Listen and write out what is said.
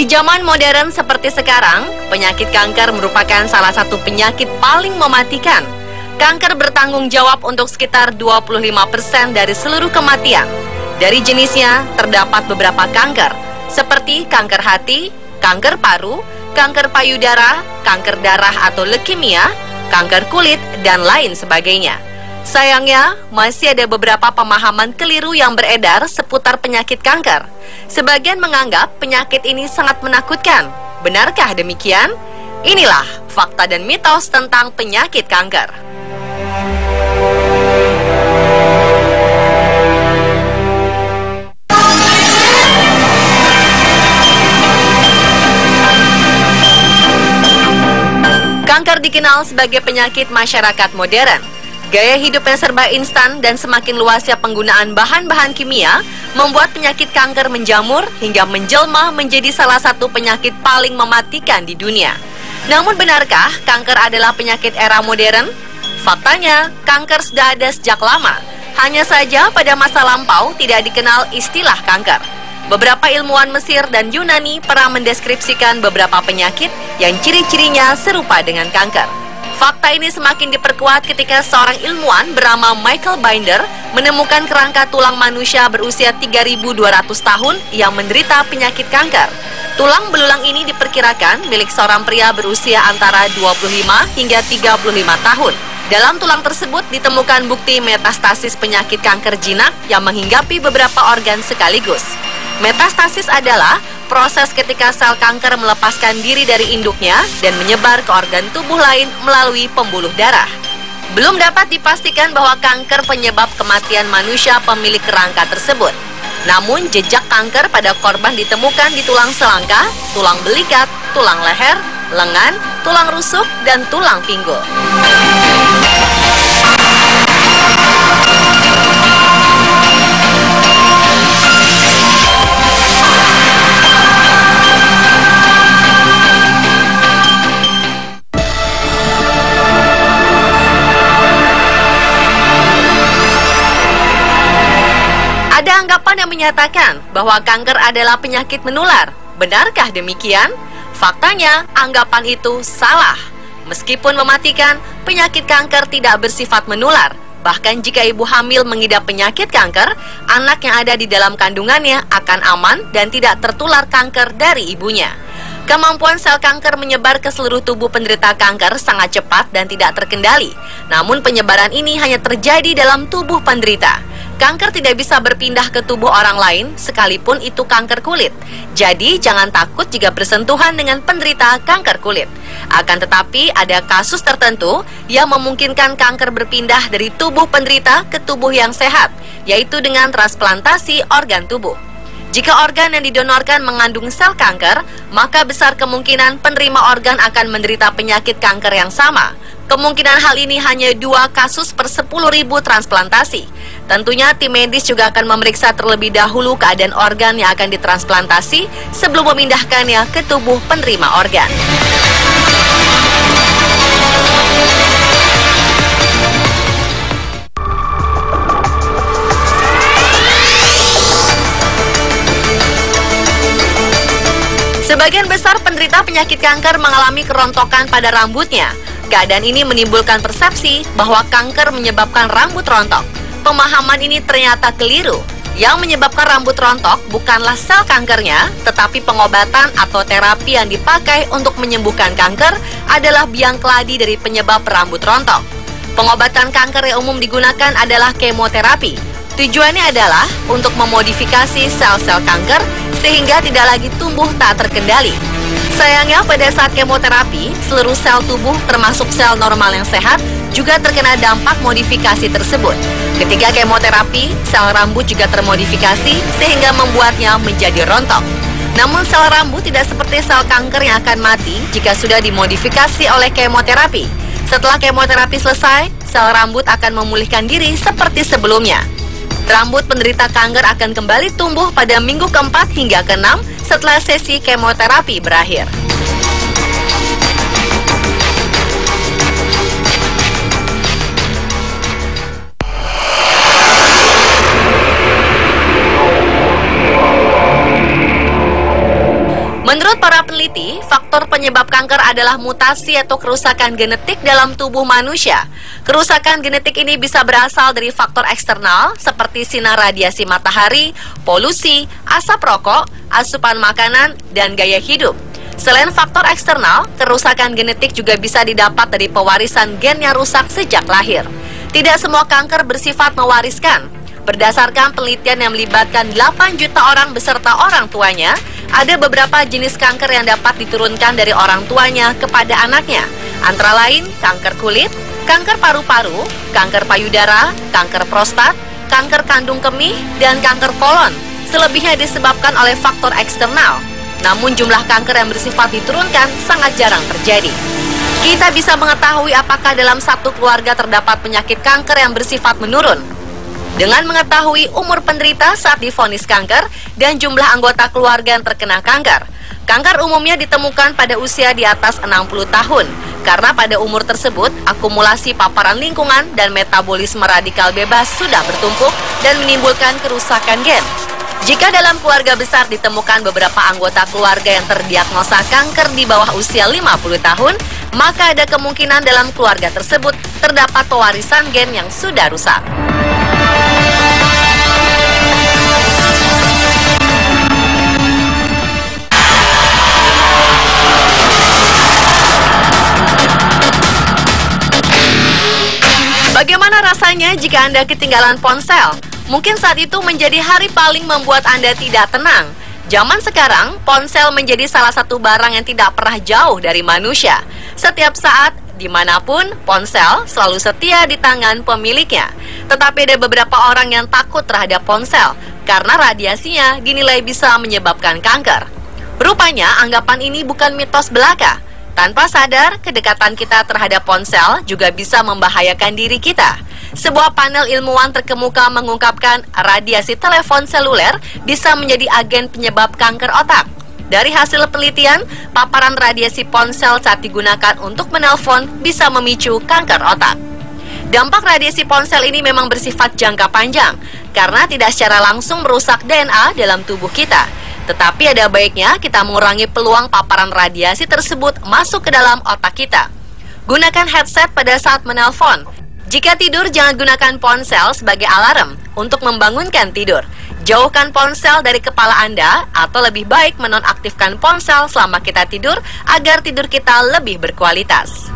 Di zaman modern seperti sekarang, penyakit kanker merupakan salah satu penyakit paling mematikan. Kanker bertanggung jawab untuk sekitar 25% dari seluruh kematian. Dari jenisnya, terdapat beberapa kanker, seperti kanker hati, kanker paru, kanker payudara, kanker darah atau leukemia, kanker kulit, dan lain sebagainya. Sayangnya, masih ada beberapa pemahaman keliru yang beredar seputar penyakit kanker. Sebagian menganggap penyakit ini sangat menakutkan. Benarkah demikian? Inilah fakta dan mitos tentang penyakit kanker. Kanker dikenal sebagai penyakit masyarakat modern. Gaya hidup yang serba instan dan semakin luasnya penggunaan bahan-bahan kimia membuat penyakit kanker menjamur hingga menjelma menjadi salah satu penyakit paling mematikan di dunia. Namun benarkah kanker adalah penyakit era modern? Faktanya, kanker sudah ada sejak lama. Hanya saja pada masa lampau tidak dikenal istilah kanker. Beberapa ilmuwan Mesir dan Yunani pernah mendeskripsikan beberapa penyakit yang ciri-cirinya serupa dengan kanker. Fakta ini semakin diperkuat ketika seorang ilmuwan bernama Michael Binder menemukan kerangka tulang manusia berusia 3.200 tahun yang menderita penyakit kanker. Tulang belulang ini diperkirakan milik seorang pria berusia antara 25 hingga 35 tahun. Dalam tulang tersebut ditemukan bukti metastasis penyakit kanker jinak yang menghinggapi beberapa organ sekaligus. Metastasis adalah proses ketika sel kanker melepaskan diri dari induknya dan menyebar ke organ tubuh lain melalui pembuluh darah. Belum dapat dipastikan bahwa kanker penyebab kematian manusia pemilik kerangka tersebut. Namun jejak kanker pada korban ditemukan di tulang selangka, tulang belikat, tulang leher, lengan, tulang rusuk, dan tulang pinggul. Ada anggapan yang menyatakan bahwa kanker adalah penyakit menular. Benarkah demikian? Faktanya, anggapan itu salah. Meskipun mematikan, penyakit kanker tidak bersifat menular. Bahkan jika ibu hamil mengidap penyakit kanker, anak yang ada di dalam kandungannya akan aman dan tidak tertular kanker dari ibunya. Kemampuan sel kanker menyebar ke seluruh tubuh penderita kanker sangat cepat dan tidak terkendali. Namun penyebaran ini hanya terjadi dalam tubuh penderita. Kanker tidak bisa berpindah ke tubuh orang lain, sekalipun itu kanker kulit. Jadi, jangan takut jika bersentuhan dengan penderita kanker kulit. Akan tetapi, ada kasus tertentu yang memungkinkan kanker berpindah dari tubuh penderita ke tubuh yang sehat, yaitu dengan transplantasi organ tubuh. Jika organ yang didonorkan mengandung sel kanker, maka besar kemungkinan penerima organ akan menderita penyakit kanker yang sama. Kemungkinan hal ini hanya 2 kasus per 10.000 transplantasi. Tentunya tim medis juga akan memeriksa terlebih dahulu keadaan organ yang akan ditransplantasi sebelum memindahkannya ke tubuh penerima organ. Sebagian besar penderita penyakit kanker mengalami kerontokan pada rambutnya. Keadaan ini menimbulkan persepsi bahwa kanker menyebabkan rambut rontok. Pemahaman ini ternyata keliru. Yang menyebabkan rambut rontok bukanlah sel kankernya, tetapi pengobatan atau terapi yang dipakai untuk menyembuhkan kanker adalah biang keladi dari penyebab rambut rontok. Pengobatan kanker yang umum digunakan adalah kemoterapi. Tujuannya adalah untuk memodifikasi sel-sel kanker sehingga tidak lagi tumbuh tak terkendali. Sayangnya pada saat kemoterapi, seluruh sel tubuh termasuk sel normal yang sehat juga terkena dampak modifikasi tersebut. Ketika kemoterapi, sel rambut juga termodifikasi sehingga membuatnya menjadi rontok. Namun sel rambut tidak seperti sel kanker yang akan mati jika sudah dimodifikasi oleh kemoterapi. Setelah kemoterapi selesai, sel rambut akan memulihkan diri seperti sebelumnya. Rambut penderita kanker akan kembali tumbuh pada minggu ke-4 hingga ke-6 setelah sesi kemoterapi berakhir. Menurut teliti, faktor penyebab kanker adalah mutasi atau kerusakan genetik dalam tubuh manusia. Kerusakan genetik ini bisa berasal dari faktor eksternal seperti sinar radiasi matahari, polusi, asap rokok, asupan makanan, dan gaya hidup. Selain faktor eksternal, kerusakan genetik juga bisa didapat dari pewarisan gen yang rusak sejak lahir. Tidak semua kanker bersifat mewariskan. Berdasarkan penelitian yang melibatkan 8 juta orang beserta orang tuanya, ada beberapa jenis kanker yang dapat diturunkan dari orang tuanya kepada anaknya. Antara lain kanker kulit, kanker paru-paru, kanker payudara, kanker prostat, kanker kandung kemih, dan kanker kolon. Selebihnya disebabkan oleh faktor eksternal. Namun jumlah kanker yang bersifat diturunkan sangat jarang terjadi. Kita bisa mengetahui apakah dalam satu keluarga terdapat penyakit kanker yang bersifat menurun dengan mengetahui umur penderita saat divonis kanker dan jumlah anggota keluarga yang terkena kanker. Kanker umumnya ditemukan pada usia di atas 60 tahun, karena pada umur tersebut akumulasi paparan lingkungan dan metabolisme radikal bebas sudah bertumpuk dan menimbulkan kerusakan gen. Jika dalam keluarga besar ditemukan beberapa anggota keluarga yang terdiagnosa kanker di bawah usia 50 tahun, maka ada kemungkinan dalam keluarga tersebut terdapat pewarisan gen yang sudah rusak. Bagaimana rasanya jika Anda ketinggalan ponsel? Mungkin saat itu menjadi hari paling membuat Anda tidak tenang. Zaman sekarang, ponsel menjadi salah satu barang yang tidak pernah jauh dari manusia. Setiap saat, dimanapun, ponsel selalu setia di tangan pemiliknya. Tetapi ada beberapa orang yang takut terhadap ponsel, karena radiasinya dinilai bisa menyebabkan kanker. Rupanya, anggapan ini bukan mitos belaka. Tanpa sadar, kedekatan kita terhadap ponsel juga bisa membahayakan diri kita. Sebuah panel ilmuwan terkemuka mengungkapkan radiasi telepon seluler bisa menjadi agen penyebab kanker otak. Dari hasil penelitian, paparan radiasi ponsel saat digunakan untuk menelpon bisa memicu kanker otak. Dampak radiasi ponsel ini memang bersifat jangka panjang, karena tidak secara langsung merusak DNA dalam tubuh kita. Tetapi ada baiknya kita mengurangi peluang paparan radiasi tersebut masuk ke dalam otak kita. Gunakan headset pada saat menelpon. Jika tidur, jangan gunakan ponsel sebagai alarm untuk membangunkan tidur. Jauhkan ponsel dari kepala Anda, atau lebih baik menonaktifkan ponsel selama kita tidur agar tidur kita lebih berkualitas.